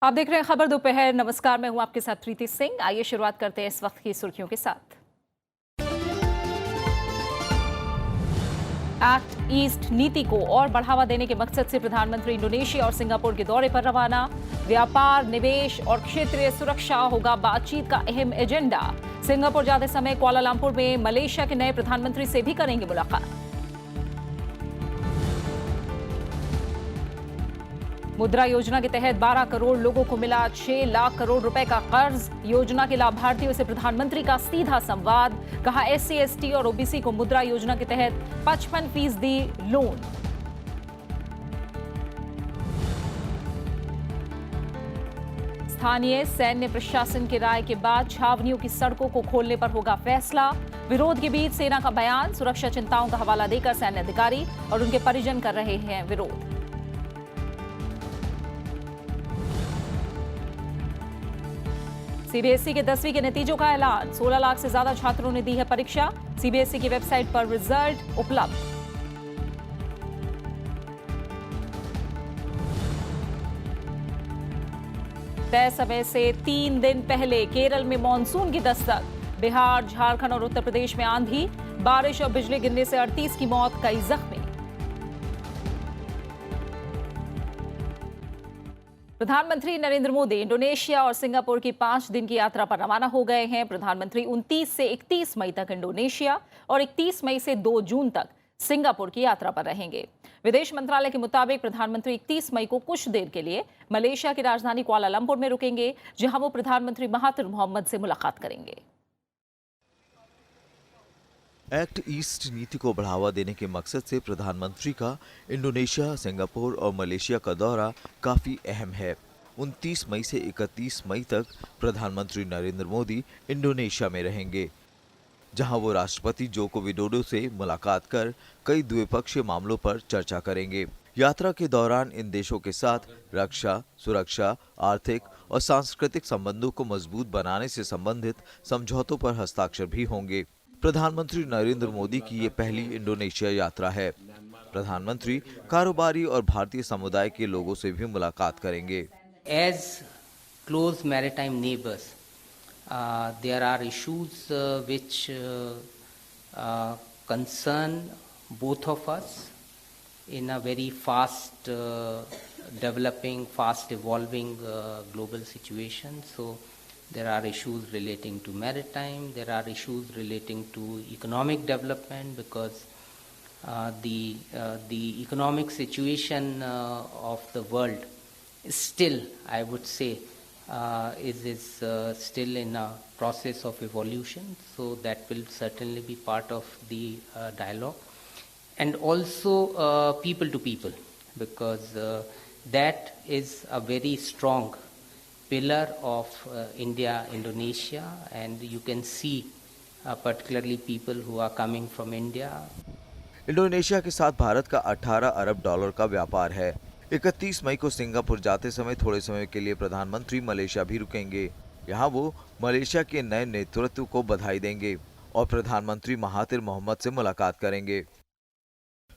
आप देख रहे हैं खबर दोपहर। नमस्कार, मैं हूं आपके साथ प्रीति सिंह। आइए शुरुआत करते हैं इस वक्त की सुर्खियों के साथ। एक्ट ईस्ट नीति को और बढ़ावा देने के मकसद से प्रधानमंत्री इंडोनेशिया और सिंगापुर के दौरे पर रवाना। व्यापार, निवेश और क्षेत्रीय सुरक्षा होगा बातचीत का अहम एजेंडा। सिंगापुर जाते समय कुआलालंपुर में मलेशिया के नए प्रधानमंत्री से भी करेंगे मुलाकात। मुद्रा योजना के तहत 12 करोड़ लोगों को मिला 6 लाख करोड़ रुपए का कर्ज। योजना के लाभार्थियों से प्रधानमंत्री का सीधा संवाद। कहा, एससी, एसटी और ओबीसी को मुद्रा योजना के तहत 55% लोन। स्थानीय सैन्य प्रशासन की राय के बाद छावनियों की सड़कों को खोलने पर होगा फैसला। विरोध के बीच सेना का बयान। सुरक्षा चिंताओं का हवाला देकर सैन्य अधिकारी और उनके परिजन कर रहे हैं विरोध। सीबीएसई के 10वीं के नतीजों का ऐलान। 16 लाख से ज्यादा छात्रों ने दी है परीक्षा। सीबीएसई की वेबसाइट पर रिजल्ट उपलब्ध। तय समय से 3 दिन पहले केरल में मानसून की दस्तक। बिहार, झारखंड और उत्तर प्रदेश में आंधी, बारिश और बिजली गिरने से 38 की मौत, कई जख्मी। प्रधानमंत्री नरेंद्र मोदी इंडोनेशिया और सिंगापुर की 5 दिन की यात्रा पर रवाना हो गए हैं। प्रधानमंत्री 29 से 31 मई तक इंडोनेशिया और 31 मई से 2 जून तक सिंगापुर की यात्रा पर रहेंगे। विदेश मंत्रालय के मुताबिक प्रधानमंत्री 31 मई को कुछ देर के लिए मलेशिया की राजधानी कुआलालंपुर में रुकेंगे, जहां वो प्रधानमंत्री महातिर मोहम्मद से मुलाकात करेंगे। एक्ट ईस्ट नीति को बढ़ावा देने के मकसद से प्रधानमंत्री का इंडोनेशिया, सिंगापुर और मलेशिया का दौरा काफी अहम है। 29 मई से 31 मई तक प्रधानमंत्री नरेंद्र मोदी इंडोनेशिया में रहेंगे, जहां वो राष्ट्रपति जोको विडोडो से मुलाकात कर कई द्विपक्षीय मामलों पर चर्चा करेंगे। यात्रा के दौरान इन देशों के साथ रक्षा, सुरक्षा, आर्थिक और सांस्कृतिक संबंधों को मजबूत बनाने से संबंधित समझौतों पर हस्ताक्षर भी होंगे। प्रधानमंत्री नरेंद्र मोदी की ये पहली इंडोनेशिया यात्रा है। प्रधानमंत्री कारोबारी और भारतीय समुदाय के लोगों से भी मुलाकात करेंगे। As close maritime neighbors, there are issues which concern both of us in a very fast developing, fast evolving global situation. So there are issues relating to maritime, there are issues relating to economic development, because the economic situation of the world is still, I would say, is still in a process of evolution. So that will certainly be part of the dialogue. And also people to people, because that is a very strong pillar of India-Indonesia, and you can see particularly people who are coming from India. Indonesia के साथ भारत का 18 अरब dollar का व्यापार है। 31 मई को Singapore जाते समय थोड़े समय के लिए प्रधानमंत्री मलेशिया भी रुकेंगे। यहाँ वो मलेशिया के नए नेतृत्व को बधाई देंगे और प्रधानमंत्री महातिर मोहम्मद से मुलाकात करेंगे।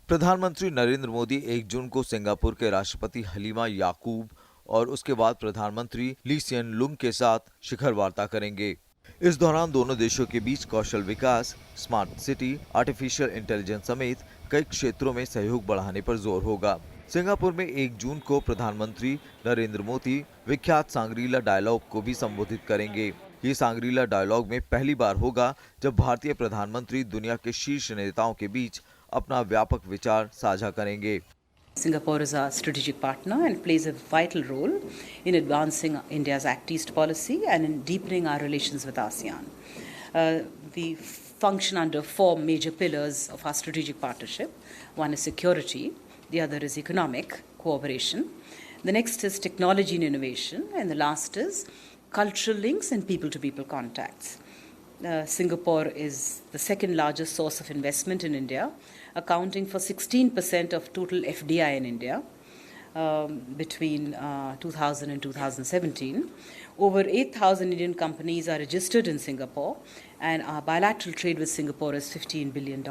प्रधानमंत्री नरेंद्र मोदी 1 जून को सिंगापुर के राष्ट्रपति हलीमा याकूब और उसके बाद प्रधानमंत्री ली सिएन लुंग के साथ शिखर वार्ता करेंगे। इस दौरान दोनों देशों के बीच कौशल विकास, स्मार्ट सिटी, आर्टिफिशियल इंटेलिजेंस समेत कई क्षेत्रों में सहयोग बढ़ाने पर जोर होगा। सिंगापुर में 1 जून को प्रधानमंत्री नरेंद्र मोदी विख्यात सांग्रीला डायलॉग को भी संबोधित करेंगे। ये सांग्रीला डायलॉग में पहली बार होगा जब भारतीय प्रधानमंत्री दुनिया के शीर्ष नेताओं के बीच अपना व्यापक विचार साझा करेंगे। Singapore is our strategic partner and plays a vital role in advancing India's Act East policy and in deepening our relations with ASEAN. We function under 4 major pillars of our strategic partnership. One is security, the other is economic cooperation, the next is technology and innovation, and the last is cultural links and people-to-people contacts. Singapore is the second largest source of investment in India, accounting for 16% of total FDI in India between 2000 and 2017. Over 8,000 Indian companies are registered in Singapore, and our bilateral trade with Singapore is $15 billion.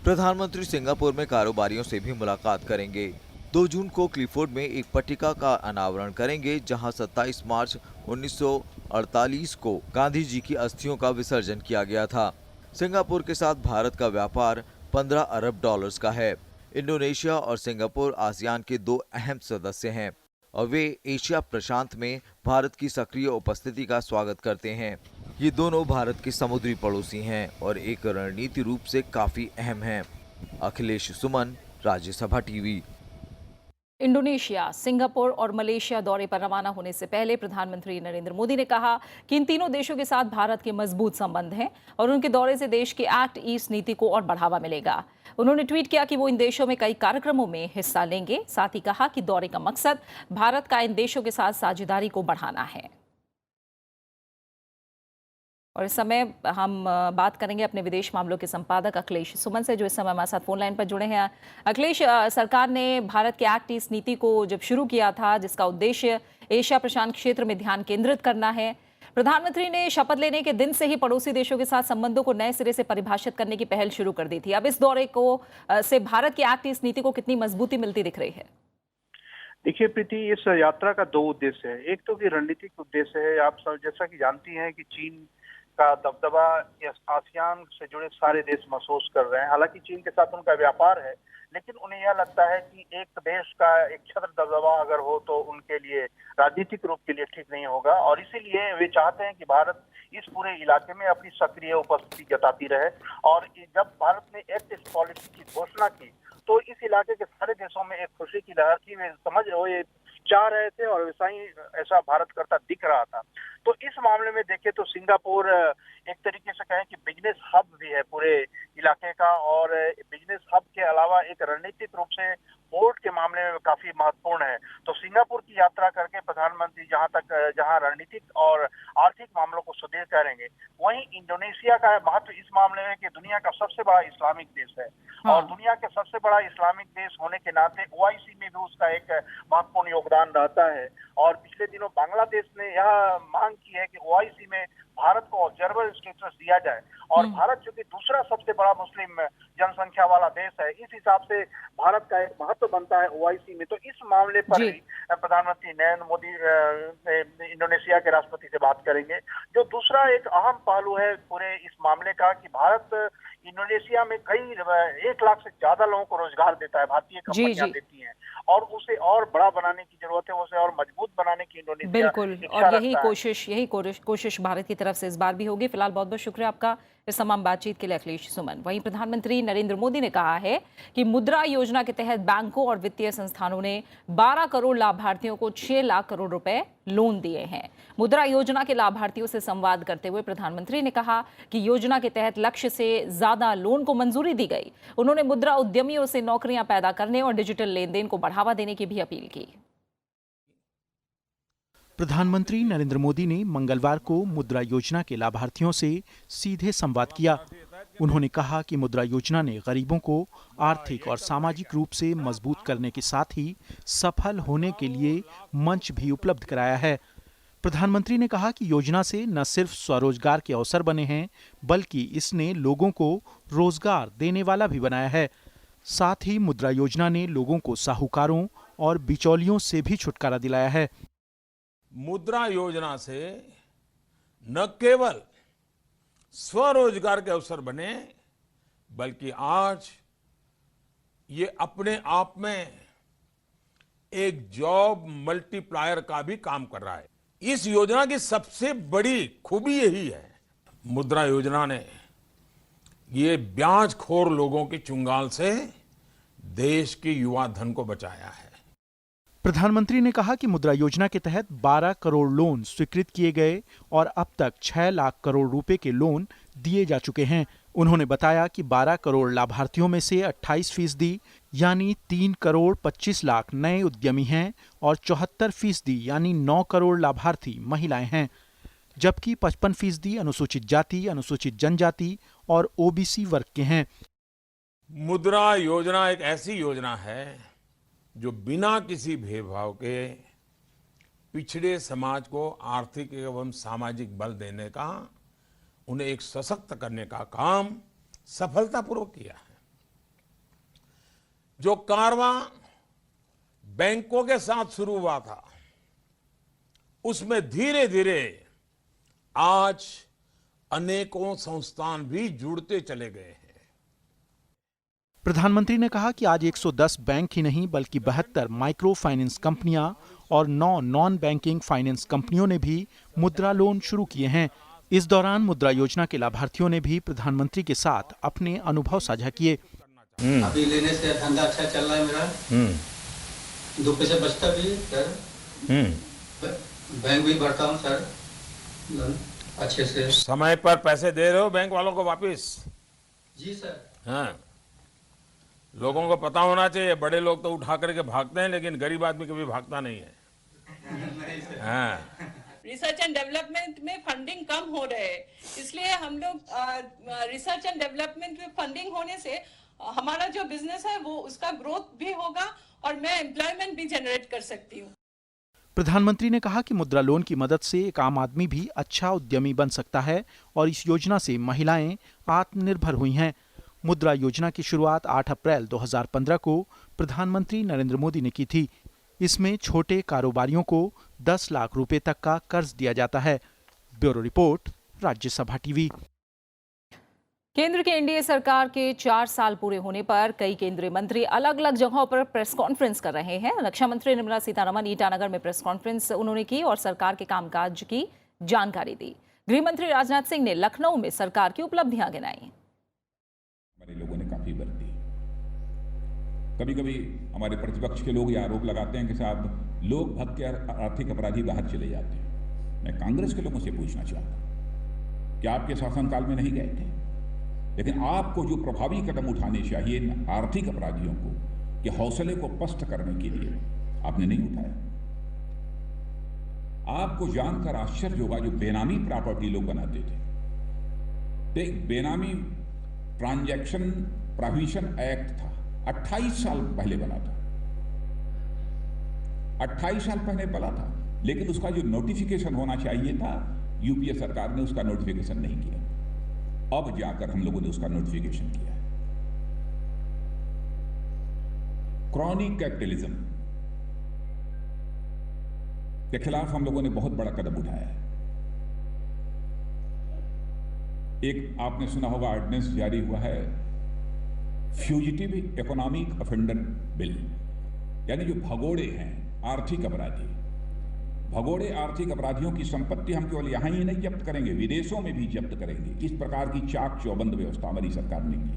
प्रधानमंत्री Singapore में कारोबारियों से भी मुलाकात करेंगे। 2 जून को Clifford में एक पट्टिका का अनावरण करेंगे, जहां 27 मार्च 1948 को गांधी जी की अस्थियों का विसर्जन किया गया था। सिंगापुर के साथ भारत का व्यापार 15 अरब डॉलर्स का है। इंडोनेशिया और सिंगापुर आसियान के 2 अहम सदस्य हैं और वे एशिया प्रशांत में भारत की सक्रिय उपस्थिति का स्वागत करते हैं। ये दोनों भारत के समुद्री पड़ोसी हैं और एक रणनीति रूप से काफी अहम हैं। अखिलेश सुमन, राज्यसभा टीवी। इंडोनेशिया, सिंगापुर और मलेशिया दौरे पर रवाना होने से पहले प्रधानमंत्री नरेंद्र मोदी ने कहा कि इन तीनों देशों के साथ भारत के मजबूत संबंध हैं और उनके दौरे से देश की एक्ट ईस्ट नीति को और बढ़ावा मिलेगा। उन्होंने ट्वीट किया कि वो इन देशों में कई कार्यक्रमों में हिस्सा लेंगे। साथ ही कहा कि दौरे का मकसद भारत का इन देशों के साथ साझेदारी को बढ़ाना है। और इस समय हम बात करेंगे अपने विदेश मामलों के संपादक अखिलेश सुमन से, जो इस समय हमारे साथ फोन लाइन पर जुड़े हैं। अखिलेश, सरकार ने भारत के एक्ट ईस्ट नीति को जब शुरू किया था, जिसका उद्देश्य एशिया प्रशांत क्षेत्र में ध्यान केंद्रित करना है, प्रधानमंत्री ने शपथ लेने के दिन से ही पड़ोसी देशों के साथ संबंधों को नए सिरे से परिभाषित करने की पहल शुरू कर दी थी। अब इस दौरे को से भारत की एक्ट ईस्ट नीति को कितनी मजबूती मिलती दिख रही है? देखिए प्रीति, इस यात्रा का 2 उद्देश्य है। एक तो कि रणनीतिक उद्देश्य है। आप सब जैसा कि जानती हैं कि चीन का दबदबा आसियान से जुड़े सारे देश महसूस कर रहे हैं। हालांकि चीन के साथ उनका व्यापार है, लेकिन उन्हें यह लगता है कि एक देश का एक छत्र दबदबा अगर हो तो उनके लिए राजनीतिक रूप के लिए ठीक नहीं होगा, और इसीलिए वे चाहते हैं कि भारत इस पूरे इलाके में अपनी सक्रिय उपस्थिति जताती रहे। और जब भारत ने एक्ट ईस्ट पॉलिसी की घोषणा की तो इस इलाके के सारे देशों में एक खुशी की लहर थी। वे ये चाह रहे थे और वैसा ही ऐसा भारत करता दिख रहा था। तो इस मामले में देखें तो सिंगापुर एक तरीके से कहें कि बिजनेस हब भी है पूरे इलाके का, और बिजनेस हब के अलावा एक रणनीतिक रूप से पोर्ट के मामले में काफी महत्वपूर्ण है। तो सिंगापुर की यात्रा करके प्रधानमंत्री जहां रणनीतिक और आर्थिक मामलों को सुदृढ़ करेंगे, वहीं इंडोनेशिया का महत्व इस मामले में कि दुनिया का सबसे बड़ा इस्लामिक देश है। और दुनिया के सबसे बड़ा इस्लामिक देश होने के नाते ओआईसी में भी उसका एक महत्वपूर्ण योगदान रहता है। और पिछले दिनों बांग्लादेश ने यह मांग की है कि ओआईसी में भारत को ऑब्जर्वर स्टेटस दिया जाए, और भारत चूंकि दूसरा सबसे बड़ा मुस्लिम जनसंख्या वाला देश है, इस हिसाब से भारत का एक महत्व बनता है ओआईसी में। तो इस मामले पर भी प्रधानमंत्री नरेंद्र मोदी इंडोनेशिया के राष्ट्रपति से बात करेंगे। जो दूसरा एक अहम पहलू है पूरे इस मामले का कि भारत इंडोनेशिया में कई 1 लाख से ज्यादा लोगों को रोजगार देता है, भारतीय कंपनियां देती हैं, और उसे और बड़ा बनाने की जरूरत है, उसे और मजबूत बनाने की इंडोनेशिया बिल्कुल, और यही कोशिश भारत की तरफ से इस बार भी होगी। फिलहाल बहुत बहुत शुक्रिया आपका इस तमाम बातचीत के लिए अखिलेश सुमन। वहीं प्रधानमंत्री नरेंद्र मोदी ने कहा है कि मुद्रा योजना के तहत बैंकों और वित्तीय संस्थानों ने 12 करोड़ लाभार्थियों को 6 लाख करोड़ रुपए लोन दिए हैं। मुद्रा योजना के लाभार्थियों से संवाद करते हुए प्रधानमंत्री ने कहा कि योजना के तहत लक्ष्य से ज्यादा लोन को मंजूरी दी गई। उन्होंने मुद्रा उद्यमियों से नौकरियां पैदा करने और डिजिटल लेन देन को बढ़ावा देने की भी अपील की। प्रधानमंत्री नरेंद्र मोदी ने मंगलवार को मुद्रा योजना के लाभार्थियों से सीधे संवाद किया। उन्होंने कहा कि मुद्रा योजना ने गरीबों को आर्थिक और सामाजिक रूप से मजबूत करने के साथ ही सफल होने के लिए मंच भी उपलब्ध कराया है। प्रधानमंत्री ने कहा कि योजना से न सिर्फ स्वरोजगार के अवसर बने हैं, बल्कि इसने लोगों को रोजगार देने वाला भी बनाया है। साथ ही मुद्रा योजना ने लोगों को साहूकारों और बिचौलियों से भी छुटकारा दिलाया है। मुद्रा योजना से न केवल स्वरोजगार के अवसर बने, बल्कि आज ये अपने आप में एक जॉब मल्टीप्लायर का भी काम कर रहा है। इस योजना की सबसे बड़ी खूबी यही है, मुद्रा योजना ने ये ब्याजखोर लोगों की चुंगाल से देश के युवा धन को बचाया है। प्रधानमंत्री ने कहा कि मुद्रा योजना के तहत 12 करोड़ लोन स्वीकृत किए गए और अब तक 6 लाख करोड़ रुपए के लोन दिए जा चुके हैं। उन्होंने बताया कि 12 करोड़ लाभार्थियों में से 28% यानी 3 करोड़ 25 लाख नए उद्यमी हैं और 74% यानी 9 करोड़ लाभार्थी महिलाएं हैं, जबकि 55% अनुसूचित जाति, अनुसूचित जनजाति और ओबीसी वर्ग के हैं। मुद्रा योजना एक ऐसी योजना है जो बिना किसी भेदभाव के पिछड़े समाज को आर्थिक एवं सामाजिक बल देने का, उन्हें एक सशक्त करने का काम सफलतापूर्वक किया है। जो कारवां बैंकों के साथ शुरू हुआ था, उसमें धीरे धीरे आज अनेकों संस्थान भी जुड़ते चले गए हैं। प्रधानमंत्री ने कहा कि आज 110 बैंक ही नहीं बल्कि 72 माइक्रो फाइनेंस कंपनियां और 9 नॉन बैंकिंग फाइनेंस कंपनियों ने भी मुद्रा लोन शुरू किए हैं। इस दौरान मुद्रा योजना के लाभार्थियों ने भी प्रधानमंत्री के साथ अपने अनुभव साझा किए। अभी लेने से धंधा अच्छा चल रहा है मेरा, 2 पैसे बचता भी है सर, बैंक भी भरता हूँ सर अच्छे से। समय पर पैसे दे रहे हो बैंक वालों को वापिस? जी सर। हाँ, लोगों को पता होना चाहिए, बड़े लोग तो उठा करके भागते हैं लेकिन गरीब आदमी कभी भागता नहीं है। हाँ, रिसर्च एंड डेवलपमेंट में फंडिंग कम हो रहे हैं, इसलिए हम लोग रिसर्च एंड डेवलपमेंट में फंडिंग होने से हमारा जो बिजनेस है वो उसका ग्रोथ भी होगा और मैं एम्प्लॉयमेंट भी जनरेट कर सकती हूँ। प्रधानमंत्री ने कहा कि मुद्रा लोन की मदद से एक आम आदमी भी अच्छा उद्यमी बन सकता है और इस योजना से महिलाएं आत्मनिर्भर हुई हैं। मुद्रा योजना की शुरुआत 8 अप्रैल 2015 को प्रधानमंत्री नरेंद्र मोदी ने की थी। इसमें छोटे कारोबारियों को 10 लाख रुपए तक का कर्ज दिया जाता है। Bureau report, Rajya Sabha TV. केंद्र की एनडीए सरकार के 4 साल पूरे होने पर कई केंद्रीय मंत्री अलग अलग जगहों पर प्रेस कॉन्फ्रेंस कर रहे हैं। रक्षा मंत्री निर्मला सीतारमण ईटानगर में प्रेस कॉन्फ्रेंस उन्होंने की और सरकार के कामकाज की जानकारी दी। गृह मंत्री राजनाथ सिंह ने लखनऊ में सरकार की उपलब्धियां गिनाई। हमारे लोगों ने काफी बरती। कभी कभी हमारे प्रतिपक्ष के लोग ये आरोप लगाते हैं कि साहब लोग भग के आर्थिक अपराधी बाहर चले जाते हैं। मैं कांग्रेस के लोगों से पूछना चाहता हूं कि आपके शासनकाल में नहीं गए थे? लेकिन आपको जो प्रभावी कदम उठाने चाहिए आर्थिक अपराधियों को कि हौसले को पस्त करने के लिए, आपने नहीं उठाया। आपको जानकर आश्चर्य होगा जो बेनामी प्रॉपर्टी लोग बनाते थे, तो एक बेनामी ट्रांजैक्शन प्रोहिबिशन एक्ट था, 28 साल पहले बना था, 28 साल पहले बना था, लेकिन उसका जो नोटिफिकेशन होना चाहिए था यूपीए सरकार ने उसका नोटिफिकेशन नहीं किया। अब जाकर हम लोगों ने उसका नोटिफिकेशन किया है। क्रॉनिक कैपिटलिज्म के खिलाफ हम लोगों ने बहुत बड़ा कदम उठाया है। एक आपने सुना होगा ऑर्डिनेंस जारी हुआ है, फ्यूजिटिव इकोनॉमिक ऑफेंडर बिल, यानी जो भगोड़े हैं आर्थिक अपराधी, भगोड़े आर्थिक अपराधियों की संपत्ति हम केवल यहां ही नहीं जब्त करेंगे, विदेशों में भी जब्त करेंगे। इस प्रकार की चाक चौबंद व्यवस्था हमारी सरकार ने की।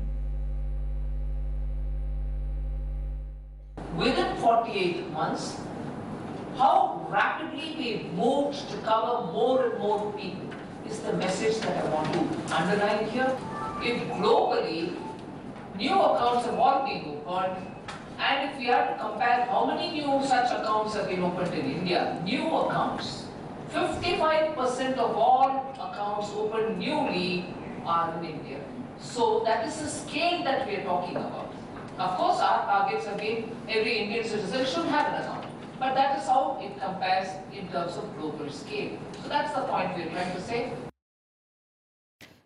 Within 48 months, how rapidly we moved to cover more and more people is the message that I want to underline here. If globally new accounts have all been opened, and if we have to compare how many new such accounts have been opened in India, new accounts, 55% of all accounts opened newly are in India. So that is the scale that we are talking about. Of course, our targets have been every Indian citizen should have an account, but that is how it compares in terms of global scale. So that's the point we are trying to say.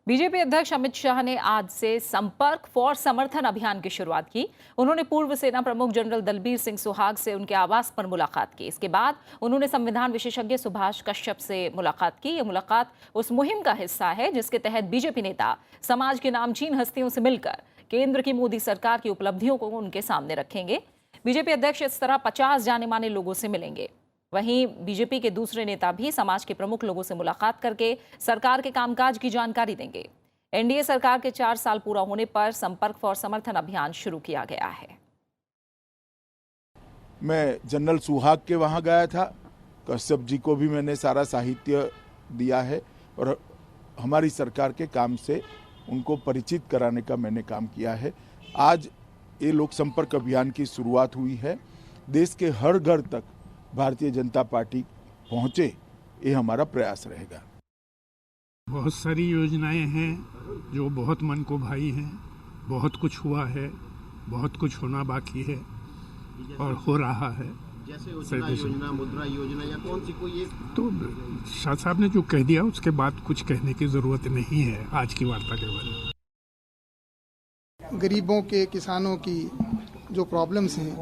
BJP अध्यक्ष अमित शाह ने आज से संपर्क for समर्थन अभियान की शुरुआत की। उन्होंने पूर्व सेना प्रमुख जनरल दलबीर सिंह सुहाग से उनके आवास पर मुलाकात की। इसके बाद उन्होंने संविधान विशेषज्ञ सुभाष कश्यप से मुलाकात की। यह मुलाकात उस मुहिम का हिस्सा है जिसके तहत बीजेपी नेता समाज के नामचीन हस्तियों से मिलकर केंद्र की मोदी सरकार की उपलब्धियों को उनके सामने रखेंगे। बीजेपी अध्यक्ष इस तरह 50 जाने माने लोगों से मिलेंगे। वहीं बीजेपी के दूसरे नेता भी समाज के प्रमुख लोगों से मुलाकात करके सरकार के कामकाज की जानकारी देंगे। एनडीए सरकार के 4 साल पूरा होने पर संपर्क फॉर समर्थन अभियान शुरू किया गया है। मैं जनरल सुहाग के वहां गया था, कश्यप जी को भी मैंने सारा साहित्य दिया है और हमारी सरकार के काम से उनको परिचित कराने का मैंने काम किया है। आज ये लोक संपर्क अभियान की शुरुआत हुई है। देश के हर घर तक भारतीय जनता पार्टी पहुंचे, ये हमारा प्रयास रहेगा। बहुत सारी योजनाएं हैं जो बहुत मन को भाई हैं। बहुत कुछ हुआ है, बहुत कुछ होना बाकी है और हो रहा है। जैसे योजना, मुद्रा योजना या कौन सी कोई एक? तो शाह साहब ने जो कह दिया उसके बाद कुछ कहने की जरूरत नहीं है आज की वार्ता के बाद। गरीबों के, किसानों की जो प्रॉब्लम्स हैं,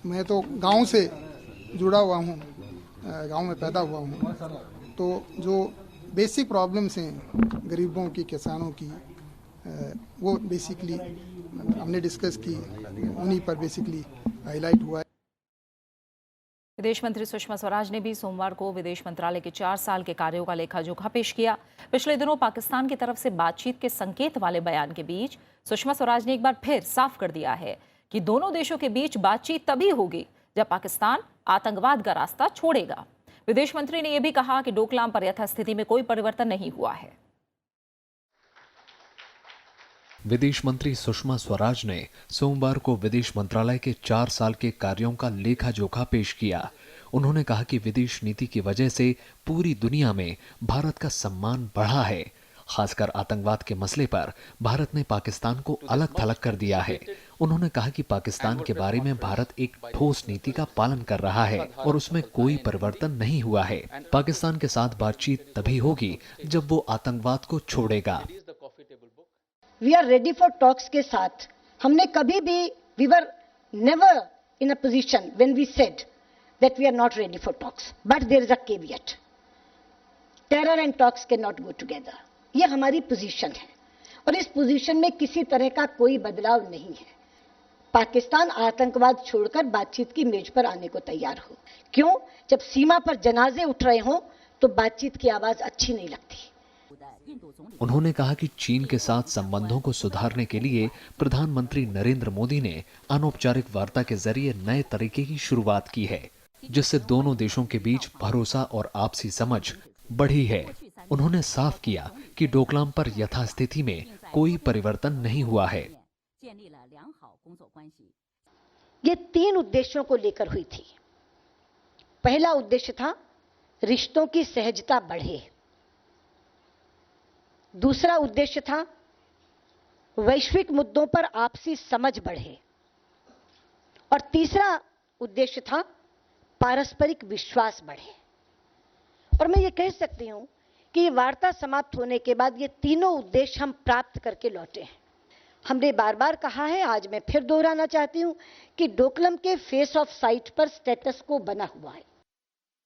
मैं तो गांव से जुड़ा हुआ हूँ, गांव में पैदा हुआ हूँ, तो जो बेसिक प्रॉब्लम्स हैं गरीबों की, किसानों की, वो बेसिकली हमने डिस्कस की, उन्हीं पर बेसिकली हाईलाइट हुआ है। विदेश मंत्री सुषमा स्वराज ने भी सोमवार को विदेश मंत्रालय के 4 साल के कार्यों का लेखा जोखा पेश किया। पिछले दिनों पाकिस्तान की तरफ से बातचीत के संकेत वाले बयान के बीच सुषमा स्वराज ने एक बार फिर साफ कर दिया है कि दोनों देशों के बीच बातचीत तभी होगी जब पाकिस्तान आतंकवाद का रास्ता छोड़ेगा। विदेश मंत्री ने यह भी कहा कि डोकलाम पर यथास्थिति में कोई परिवर्तन नहीं हुआ है। विदेश मंत्री सुषमा स्वराज ने सोमवार को विदेश मंत्रालय के 4 साल के कार्यों का लेखा जोखा पेश किया। उन्होंने कहा कि विदेश नीति की वजह से पूरी दुनिया में भारत का सम्मान बढ़ा है। खासकर आतंकवाद के मसले पर भारत ने पाकिस्तान को अलग थलग कर दिया है। उन्होंने कहा कि पाकिस्तान के बारे में भारत एक ठोस नीति का पालन कर रहा है और उसमें कोई परिवर्तन नहीं हुआ है। पाकिस्तान के साथ बातचीत तभी होगी जब वो आतंकवाद को छोड़ेगा। We are ready for talks के साथ हमने कभी भी we were never in a position when we said that we are not ready for talks, but there is a caveat, terror and talks can not go together. ये हमारी position है और इस पोजीशन में किसी तरह का कोई बदलाव नहीं है। पाकिस्तान आतंकवाद छोड़कर बातचीत की मेज पर आने को तैयार हो। क्यों? जब सीमा पर जनाजे उठ रहे हों तो बातचीत की आवाज अच्छी नहीं लगती। उन्होंने कहा कि चीन के साथ संबंधों को सुधारने के लिए प्रधानमंत्री नरेंद्र मोदी ने अनौपचारिक वार्ता के जरिए नए तरीके की शुरुआत की है, जिससे दोनों देशों के बीच भरोसा और आपसी समझ बढ़ी है। उन्होंने साफ किया कि डोकलाम पर यथास्थिति में कोई परिवर्तन नहीं हुआ है। ये 3 उद्देश्यों को लेकर हुई थी। पहला उद्देश्य था रिश्तों की सहजता बढ़े, दूसरा उद्देश्य था वैश्विक मुद्दों पर आपसी समझ बढ़े, और तीसरा उद्देश्य था पारस्परिक विश्वास बढ़े। और मैं ये कह सकती हूं कि ये वार्ता समाप्त होने के बाद ये तीनों उद्देश्य हम प्राप्त करके लौटे हैं। हमने बार बार कहा है, आज मैं फिर दोहराना चाहती हूं कि डोकलाम के फेस ऑफ साइट पर स्टेटस को बना हुआ है।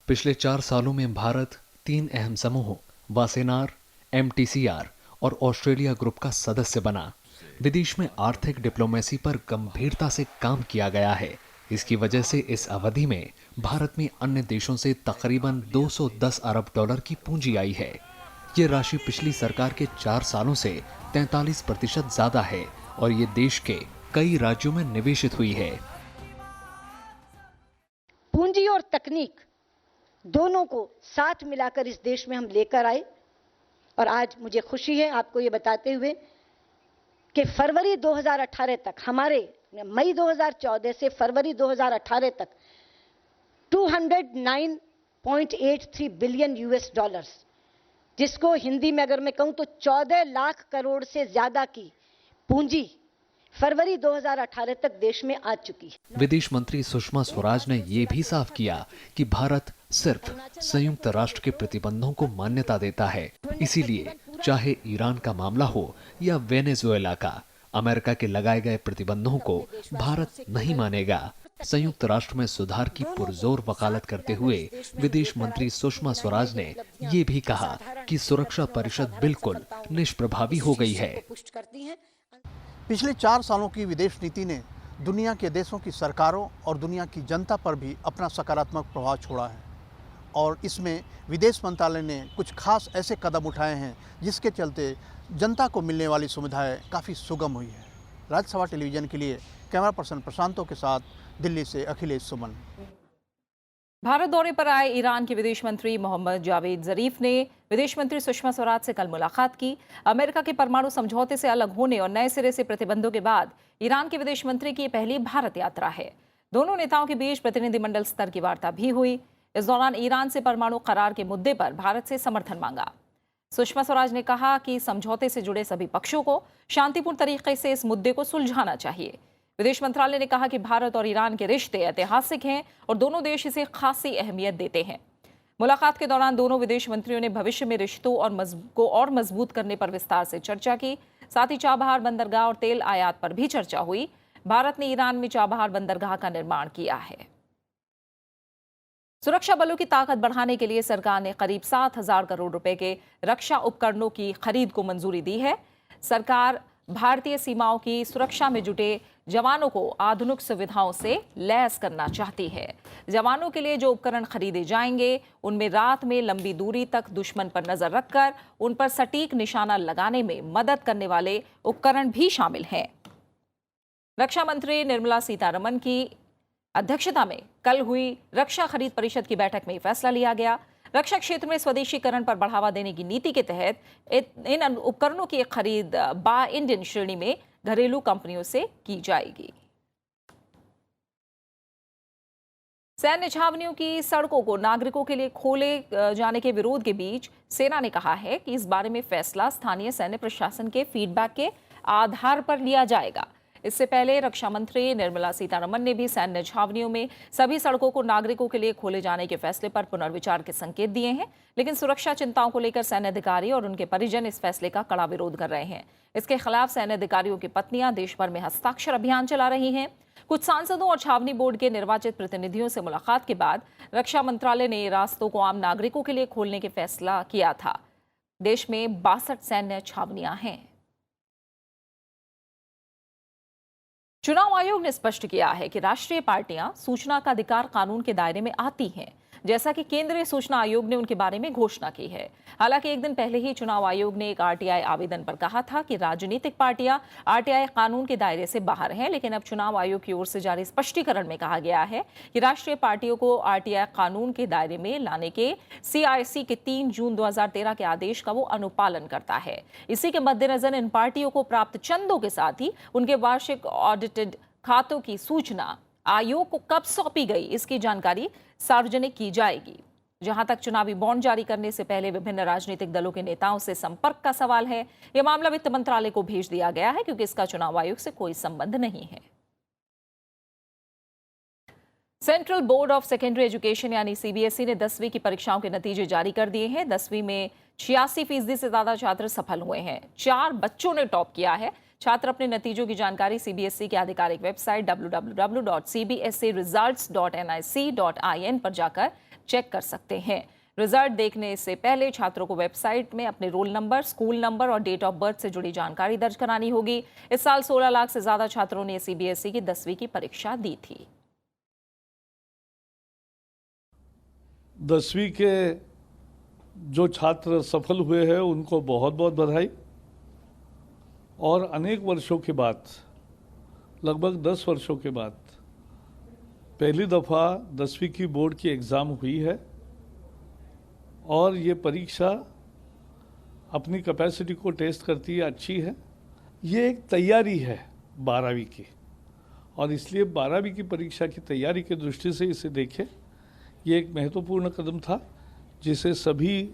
पिछले 4 सालों में भारत 3 अहम समूहों वासेनार, MTCR और ऑस्ट्रेलिया ग्रुप का सदस्य बना। विदेश में आर्थिक डिप्लोमेसी पर गंभीरता से काम किया गया है। इसकी वजह से इस अवधि में भारत में अन्य देशों से तकरीबन 210 अरब डॉलर की पूंजी आई है। ये राशि पिछली सरकार के 4 सालों से 43% ज्यादा है और ये देश के कई राज्यों में निवेशित हुई है। पूंजी और तकनीक दोनों को साथ मिलाकर इस देश में हम लेकर आए, और आज मुझे खुशी है आपको ये बताते हुए कि फरवरी 2018 तक, हमारे मई 2014 से फरवरी 2018 तक 209.83 बिलियन US डॉलर्स, जिसको हिंदी में अगर मैं कहूं तो 14 लाख करोड़ से ज्यादा की पूंजी फरवरी 2018 तक देश में आ चुकी है। विदेश मंत्री सुषमा स्वराज ने ये भी साफ किया कि भारत सिर्फ संयुक्त राष्ट्र के प्रतिबंधों को मान्यता देता है। इसीलिए चाहे ईरान का मामला हो या वेनेजुएला का, अमेरिका के लगाए गए प्रतिबंधों को भारत नहीं मानेगा। संयुक्त राष्ट्र में सुधार की पुरजोर वकालत करते हुए विदेश मंत्री सुषमा स्वराज ने ये भी कहा कि सुरक्षा परिषद बिल्कुल निष्प्रभावी हो गई है। पिछले 4 सालों की विदेश नीति ने दुनिया के देशों की सरकारों और दुनिया की जनता पर भी अपना सकारात्मक प्रभाव छोड़ा है, और इसमें विदेश मंत्रालय ने कुछ खास ऐसे कदम उठाए हैं जिसके चलते जनता को मिलने वाली सुविधाएं काफ़ी सुगम हुई है। राज्यसभा टेलीविज़न के लिए कैमरा पर्सन प्रशांतों के साथ दिल्ली से अखिलेश सुमन। भारत दौरे पर आए ईरान के विदेश मंत्री मोहम्मद जावेद जरीफ ने विदेश मंत्री सुषमा स्वराज से कल मुलाकात की। अमेरिका के परमाणु समझौते से अलग होने और नए सिरे से प्रतिबंधों के बाद ईरान के विदेश मंत्री की पहली भारत यात्रा है। दोनों नेताओं के बीच प्रतिनिधिमंडल स्तर की वार्ता भी हुई। इस दौरान ईरान से परमाणु करार के मुद्दे पर भारत से समर्थन मांगा। सुषमा स्वराज ने कहा कि समझौते से जुड़े सभी पक्षों को शांतिपूर्ण तरीके से इस मुद्दे को सुलझाना चाहिए। विदेश मंत्रालय ने कहा कि भारत और ईरान के रिश्ते ऐतिहासिक हैं और दोनों देश इसे खासी अहमियत देते हैं। मुलाकात के दौरान दोनों विदेश मंत्रियों ने भविष्य में रिश्तों और मजबूत करने पर विस्तार से चर्चा की। साथ ही चाबहार बंदरगाह और तेल आयात पर भी चर्चा हुई। भारत ने ईरान में चाबहार बंदरगाह का निर्माण किया है। सुरक्षा बलों की ताकत बढ़ाने के लिए सरकार ने करीब 7,000 करोड़ रुपए के रक्षा उपकरणों की खरीद को मंजूरी दी है। सरकार भारतीय सीमाओं की सुरक्षा में जुटे जवानों को आधुनिक सुविधाओं से लैस करना चाहती है। जवानों के लिए जो उपकरण खरीदे जाएंगे उनमें रात में लंबी दूरी तक दुश्मन पर नजर रखकर उन पर सटीक निशाना लगाने में मदद करने वाले उपकरण भी शामिल हैं। रक्षा मंत्री निर्मला सीतारमण की अध्यक्षता में कल हुई रक्षा खरीद परिषद की बैठक में फैसला लिया गया। रक्षा क्षेत्र में स्वदेशीकरण पर बढ़ावा देने की नीति के तहत इन उपकरणों की खरीद बाय इंडियन श्रेणी में घरेलू कंपनियों से की जाएगी। सैन्य छावनियों की सड़कों को नागरिकों के लिए खोले जाने के विरोध के बीच सेना ने कहा है कि इस बारे में फैसला स्थानीय सैन्य प्रशासन के फीडबैक के आधार पर लिया जाएगा। इससे पहले रक्षा मंत्री निर्मला सीतारमण ने भी सैन्य छावनियों में सभी सड़कों को नागरिकों के लिए खोले जाने के फैसले पर पुनर्विचार के संकेत दिए हैं, लेकिन सुरक्षा चिंताओं को लेकर सैन्य अधिकारी और उनके परिजन इस फैसले का कड़ा विरोध कर रहे हैं। इसके खिलाफ सैन्य अधिकारियों की पत्नियां देश भर में हस्ताक्षर अभियान चला रही हैं। कुछ सांसदों और छावनी बोर्ड के निर्वाचित प्रतिनिधियों से मुलाकात के बाद रक्षा मंत्रालय ने रास्तों को आम नागरिकों के लिए खोलने के फैसला किया था। देश में 62 सैन्य छावनियां हैं। चुनाव आयोग ने स्पष्ट किया है कि राष्ट्रीय पार्टियां सूचना का अधिकार कानून के दायरे में आती हैं, जैसा कि केंद्रीय सूचना आयोग ने उनके बारे में घोषणा की है। हालांकि एक दिन पहले ही चुनाव आयोग ने एक आरटीआई आवेदन पर कहा था कि राजनीतिक पार्टियां आरटीआई कानून के दायरे से बाहर हैं, लेकिन अब चुनाव आयोग की ओर से जारी स्पष्टीकरण में कहा गया है कि राष्ट्रीय पार्टियों को आरटीआई कानून के दायरे में लाने के सीआईसी के 3 जून 2013 के आदेश का वो अनुपालन करता है। इसी के मद्देनजर इन पार्टियों को प्राप्त चंदों के साथ ही उनके वार्षिक ऑडिटेड खातों की सूचना आयोग को कब सौंपी गई, इसकी जानकारी सार्वजनिक की जाएगी। जहां तक चुनावी बॉन्ड जारी करने से पहले विभिन्न राजनीतिक दलों के नेताओं से संपर्क का सवाल है, यह मामला वित्त मंत्रालय को भेज दिया गया है क्योंकि इसका चुनाव आयोग से कोई संबंध नहीं है। Central board of secondary education यानी सीबीएसई ने 10वीं की परीक्षाओं के नतीजे जारी कर दिए हैं। 10वीं में 86% से ज्यादा छात्र सफल हुए हैं। 4 बच्चों ने टॉप किया है। छात्र अपने नतीजों की जानकारी सीबीएसई की आधिकारिक वेबसाइट www.cbse.results.nic.in पर जाकर चेक कर सकते हैं। रिजल्ट देखने से पहले छात्रों को वेबसाइट में अपने रोल नंबर, स्कूल नंबर और डेट ऑफ बर्थ से जुड़ी जानकारी दर्ज करानी होगी। इस साल 16 लाख से ज्यादा छात्रों ने सीबीएसई की 10वीं की परीक्षा दी थी। 10वीं के जो छात्र सफल हुए हैं उनको बहुत बहुत बधाई। और अनेक वर्षों के बाद, लगभग 10 वर्षों के बाद पहली दफ़ा 10वीं की बोर्ड की एग्ज़ाम हुई है और ये परीक्षा अपनी कैपेसिटी को टेस्ट करती है, अच्छी है। ये एक तैयारी है 12वीं की और इसलिए 12वीं की परीक्षा की तैयारी की दृष्टि से इसे देखें। ये एक महत्वपूर्ण कदम था जिसे सभी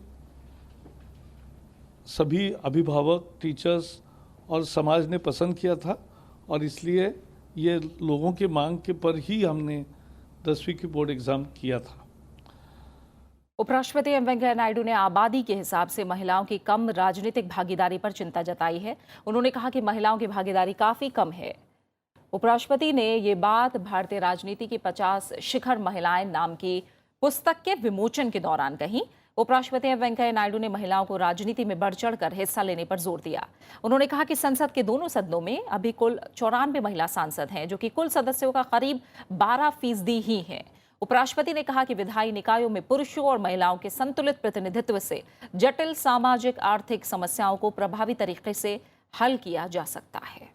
अभिभावक, टीचर्स और समाज ने पसंद किया था और इसलिए ये लोगों के मांग के पर ही हमने 10वीं की बोर्ड एग्जाम किया था। उपराष्ट्रपति एम वेंकैया नायडू ने आबादी के हिसाब से महिलाओं की कम राजनीतिक भागीदारी पर चिंता जताई है। उन्होंने कहा कि महिलाओं की भागीदारी काफी कम है। उपराष्ट्रपति ने ये बात भारतीय राजनीति की 50 शिखर महिलाएं नाम की पुस्तक के विमोचन के दौरान कही। उपराष्ट्रपति एम वेंकैया नायडू ने महिलाओं को राजनीति में बढ़ चढ़कर हिस्सा लेने पर जोर दिया। उन्होंने कहा कि संसद के दोनों सदनों में अभी कुल 94 महिला सांसद हैं, जो कि कुल सदस्यों का करीब 12% ही हैं। उपराष्ट्रपति ने कहा कि विधायी निकायों में पुरुषों और महिलाओं के संतुलित प्रतिनिधित्व से जटिल सामाजिक आर्थिक समस्याओं को प्रभावी तरीके से हल किया जा सकता है।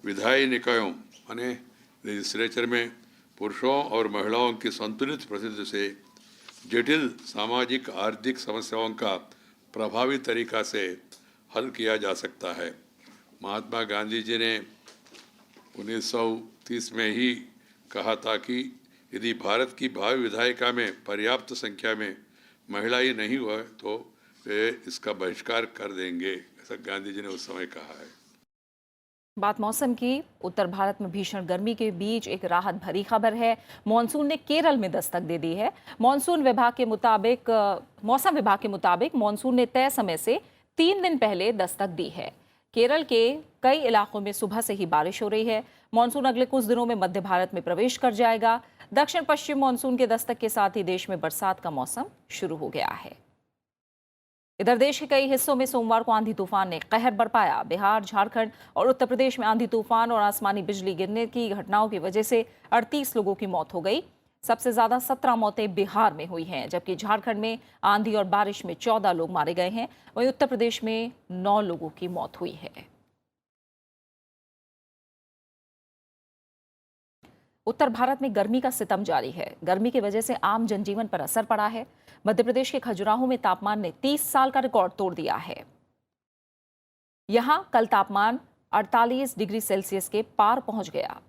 विधायी निकायों यानी लेजिस्लेचर में पुरुषों और महिलाओं की संतुलित प्रतिनिधित्व से जटिल सामाजिक आर्थिक समस्याओं का प्रभावी तरीका से हल किया जा सकता है। महात्मा गांधी जी ने 1930 में ही कहा था कि यदि भारत की भावी विधायिका में पर्याप्त संख्या में महिलाएं नहीं हुआ तो वे इसका बहिष्कार कर देंगे, ऐसा गांधी जी ने उस समय कहा है। बात मौसम की। उत्तर भारत में भीषण गर्मी के बीच एक राहत भरी खबर है। मॉनसून ने केरल में दस्तक दे दी है। मौसम विभाग के मुताबिक मॉनसून ने तय समय से 3 दिन पहले दस्तक दी है। केरल के कई इलाकों में सुबह से ही बारिश हो रही है। मानसून अगले कुछ दिनों में मध्य भारत में प्रवेश कर जाएगा। दक्षिण पश्चिम मानसून के दस्तक के साथ ही देश में बरसात का मौसम शुरू हो गया है। इधर देश के कई हिस्सों में सोमवार को आंधी तूफान ने कहर बरपाया। बिहार, झारखंड और उत्तर प्रदेश में आंधी तूफान और आसमानी बिजली गिरने की घटनाओं की वजह से 38 लोगों की मौत हो गई। सबसे ज्यादा 17 मौतें बिहार में हुई हैं, जबकि झारखंड में आंधी और बारिश में 14 लोग मारे गए हैं। वहीं उत्तर प्रदेश में 9 लोगों की मौत हुई है। उत्तर भारत में गर्मी का सितम जारी है। गर्मी की वजह से आम जनजीवन पर असर पड़ा है। मध्य प्रदेश के खजुराहो में तापमान ने 30 साल का रिकॉर्ड तोड़ दिया है। यहां कल तापमान 48 डिग्री सेल्सियस के पार पहुंच गया।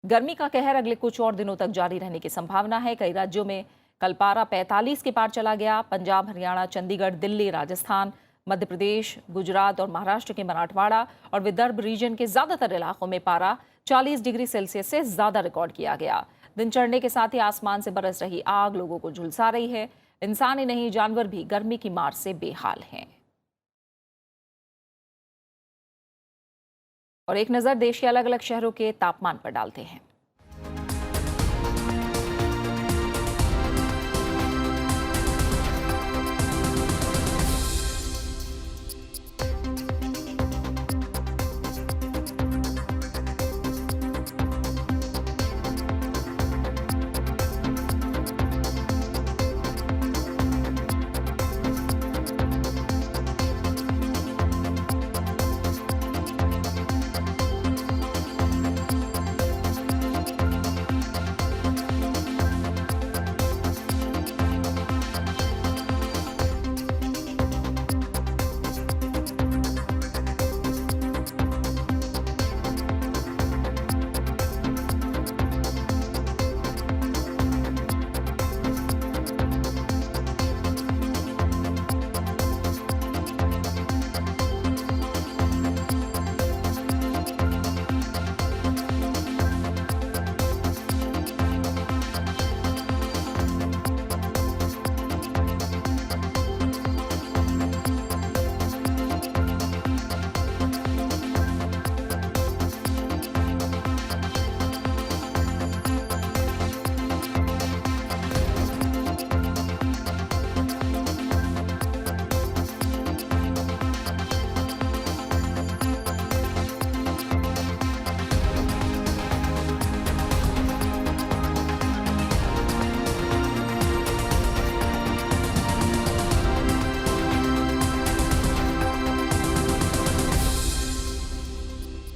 गर्मी का कहर अगले कुछ और दिनों तक जारी रहने की संभावना है। कई राज्यों में कल पारा 45 के पार चला गया। पंजाब, हरियाणा, चंडीगढ़, दिल्ली, राजस्थान, मध्य प्रदेश, गुजरात और महाराष्ट्र के मराठवाड़ा और विदर्भ रीजन के ज्यादातर इलाकों में पारा 40 डिग्री सेल्सियस से ज्यादा रिकॉर्ड किया गया। दिन चढ़ने के साथ ही आसमान से बरस रही आग लोगों को झुलसा रही है। इंसान ही नहीं, जानवर भी गर्मी की मार से बेहाल हैं। और एक नजर देश के अलग अलग शहरों के तापमान पर डालते हैं।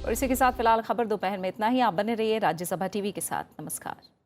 और इसी के साथ फिलहाल खबर दोपहर में इतना ही। आप बने रहिए राज्यसभा टीवी के साथ। नमस्कार।